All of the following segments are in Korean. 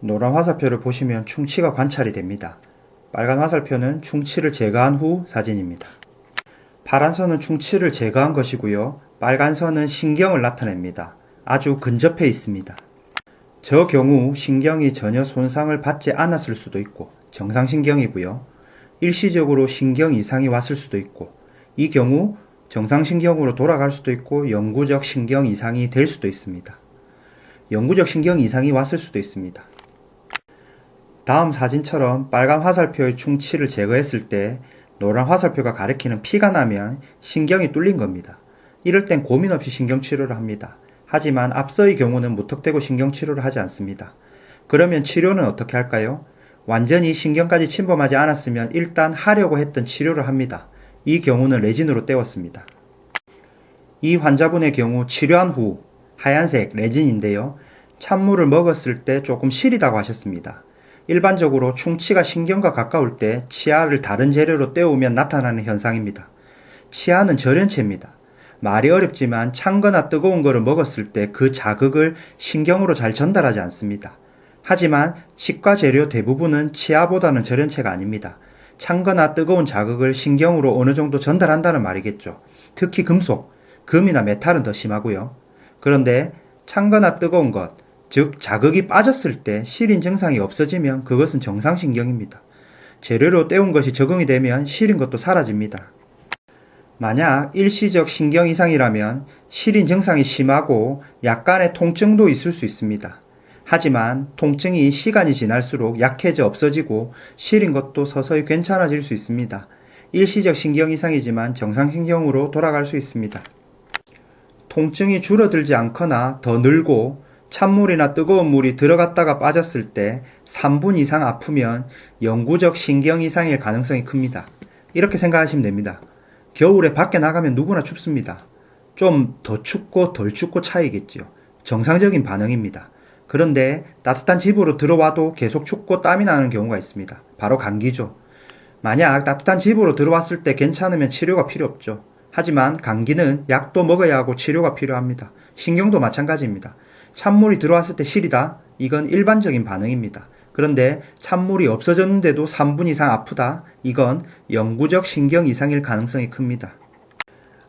노란 화살표를 보시면 충치가 관찰이 됩니다. 빨간 화살표는 충치를 제거한 후 사진입니다. 파란 선은 충치를 제거한 것이고요. 빨간 선은 신경을 나타냅니다. 아주 근접해 있습니다. 저 경우 신경이 전혀 손상을 받지 않았을 수도 있고 정상신경이고요. 일시적으로 신경 이상이 왔을 수도 있고 이 경우 정상신경으로 돌아갈 수도 있고 영구적 신경 이상이 될 수도 있습니다. 영구적 신경 이상이 왔을 수도 있습니다. 다음 사진처럼 빨간 화살표의 충치를 제거했을 때 노란 화살표가 가리키는 피가 나면 신경이 뚫린 겁니다. 이럴 땐 고민 없이 신경치료를 합니다. 하지만 앞서의 경우는 무턱대고 신경치료를 하지 않습니다. 그러면 치료는 어떻게 할까요? 완전히 신경까지 침범하지 않았으면 일단 하려고 했던 치료를 합니다. 이 경우는 레진으로 때웠습니다. 이 환자분의 경우 치료한 후 하얀색 레진인데요. 찬물을 먹었을 때 조금 시리다고 하셨습니다. 일반적으로 충치가 신경과 가까울 때 치아를 다른 재료로 때우면 나타나는 현상입니다. 치아는 절연체입니다. 말이 어렵지만 찬 거나 뜨거운 거를 먹었을 때 그 자극을 신경으로 잘 전달하지 않습니다. 하지만 치과 재료 대부분은 치아보다는 절연체가 아닙니다. 찬 거나 뜨거운 자극을 신경으로 어느 정도 전달한다는 말이겠죠. 특히 금속, 금이나 메탈은 더 심하고요. 그런데 찬 거나 뜨거운 것, 즉 자극이 빠졌을 때 시린 증상이 없어지면 그것은 정상신경입니다. 재료로 때운 것이 적응이 되면 시린 것도 사라집니다. 만약 일시적 신경 이상이라면 시린 증상이 심하고 약간의 통증도 있을 수 있습니다. 하지만 통증이 시간이 지날수록 약해져 없어지고 시린 것도 서서히 괜찮아질 수 있습니다. 일시적 신경 이상이지만 정상신경으로 돌아갈 수 있습니다. 통증이 줄어들지 않거나 더 늘고 찬물이나 뜨거운 물이 들어갔다가 빠졌을 때 3분 이상 아프면 영구적 신경 이상일 가능성이 큽니다. 이렇게 생각하시면 됩니다. 겨울에 밖에 나가면 누구나 춥습니다. 좀 더 춥고 덜 춥고 차이겠죠. 정상적인 반응입니다. 그런데 따뜻한 집으로 들어와도 계속 춥고 땀이 나는 경우가 있습니다. 바로 감기죠. 만약 따뜻한 집으로 들어왔을 때 괜찮으면 치료가 필요 없죠. 하지만 감기는 약도 먹어야 하고 치료가 필요합니다. 신경도 마찬가지입니다. 찬물이 들어왔을 때 시리다? 이건 일반적인 반응입니다. 그런데 찬물이 없어졌는데도 3분 이상 아프다? 이건 영구적 신경 이상일 가능성이 큽니다.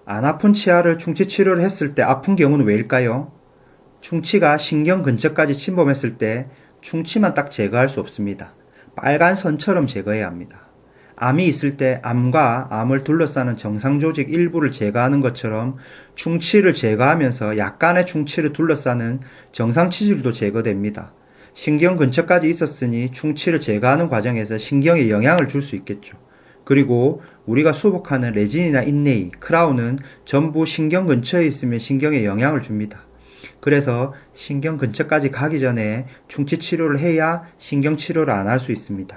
안 아픈 치아를 충치 치료를 했을 때 아픈 경우는 왜일까요? 충치가 신경 근처까지 침범했을 때 충치만 딱 제거할 수 없습니다. 빨간 선처럼 제거해야 합니다. 암이 있을 때 암과 암을 둘러싸는 정상조직 일부를 제거하는 것처럼 충치를 제거하면서 약간의 충치를 둘러싸는 정상치질도 제거됩니다. 신경 근처까지 있었으니 충치를 제거하는 과정에서 신경에 영향을 줄 수 있겠죠. 그리고 우리가 수복하는 레진이나 인레이, 크라운은 전부 신경 근처에 있으면 신경에 영향을 줍니다. 그래서 신경 근처까지 가기 전에 충치 치료를 해야 신경 치료를 안 할 수 있습니다.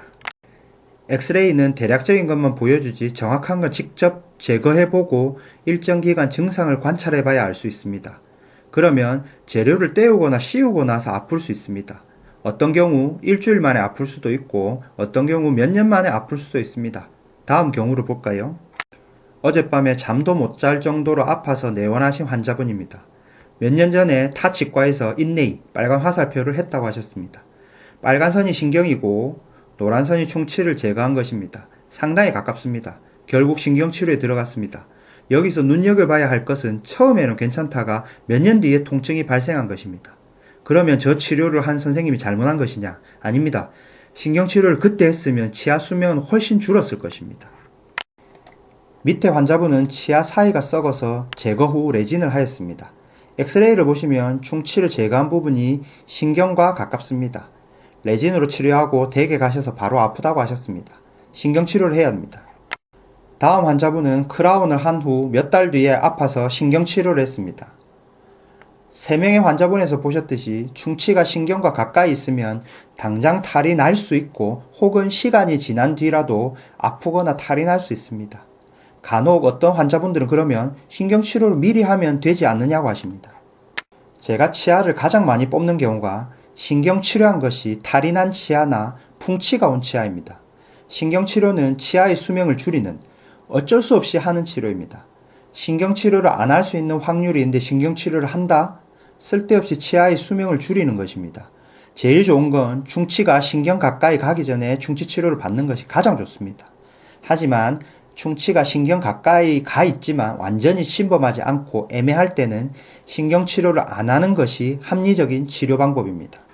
엑스레이는 대략적인 것만 보여주지 정확한 건 직접 제거해보고 일정 기간 증상을 관찰해봐야 알 수 있습니다. 그러면 재료를 때우거나 씌우고 나서 아플 수 있습니다. 어떤 경우 일주일 만에 아플 수도 있고 어떤 경우 몇 년 만에 아플 수도 있습니다. 다음 경우를 볼까요? 어젯밤에 잠도 못 잘 정도로 아파서 내원하신 환자분입니다. 몇 년 전에 타 치과에서 인레이, 빨간 화살표를 했다고 하셨습니다. 빨간 선이 신경이고 노란 선이 충치를 제거한 것입니다. 상당히 가깝습니다. 결국 신경치료에 들어갔습니다. 여기서 눈여겨봐야 할 것은 처음에는 괜찮다가 몇 년 뒤에 통증이 발생한 것입니다. 그러면 저 치료를 한 선생님이 잘못한 것이냐? 아닙니다. 신경치료를 그때 했으면 치아 수명은 훨씬 줄었을 것입니다. 밑에 환자분은 치아 사이가 썩어서 제거 후 레진을 하였습니다. 엑스레이를 보시면 충치를 제거한 부분이 신경과 가깝습니다. 레진으로 치료하고 댁에 가셔서 바로 아프다고 하셨습니다. 신경치료를 해야 합니다. 다음 환자분은 크라운을 한 후 몇 달 뒤에 아파서 신경치료를 했습니다. 3명의 환자분에서 보셨듯이 충치가 신경과 가까이 있으면 당장 탈이 날 수 있고 혹은 시간이 지난 뒤라도 아프거나 탈이 날 수 있습니다. 간혹 어떤 환자분들은 그러면 신경치료를 미리 하면 되지 않느냐고 하십니다. 제가 치아를 가장 많이 뽑는 경우가 신경치료한 것이 탈이 난 치아나 풍치가 온 치아입니다. 신경치료는 치아의 수명을 줄이는 어쩔 수 없이 하는 치료입니다. 신경치료를 안 할 수 있는 확률이 있는데 신경치료를 한다? 쓸데없이 치아의 수명을 줄이는 것입니다. 제일 좋은 건 충치가 신경 가까이 가기 전에 충치 치료를 받는 것이 가장 좋습니다. 하지만 충치가 신경 가까이 가 있지만 완전히 침범하지 않고 애매할 때는 신경 치료를 안 하는 것이 합리적인 치료 방법입니다.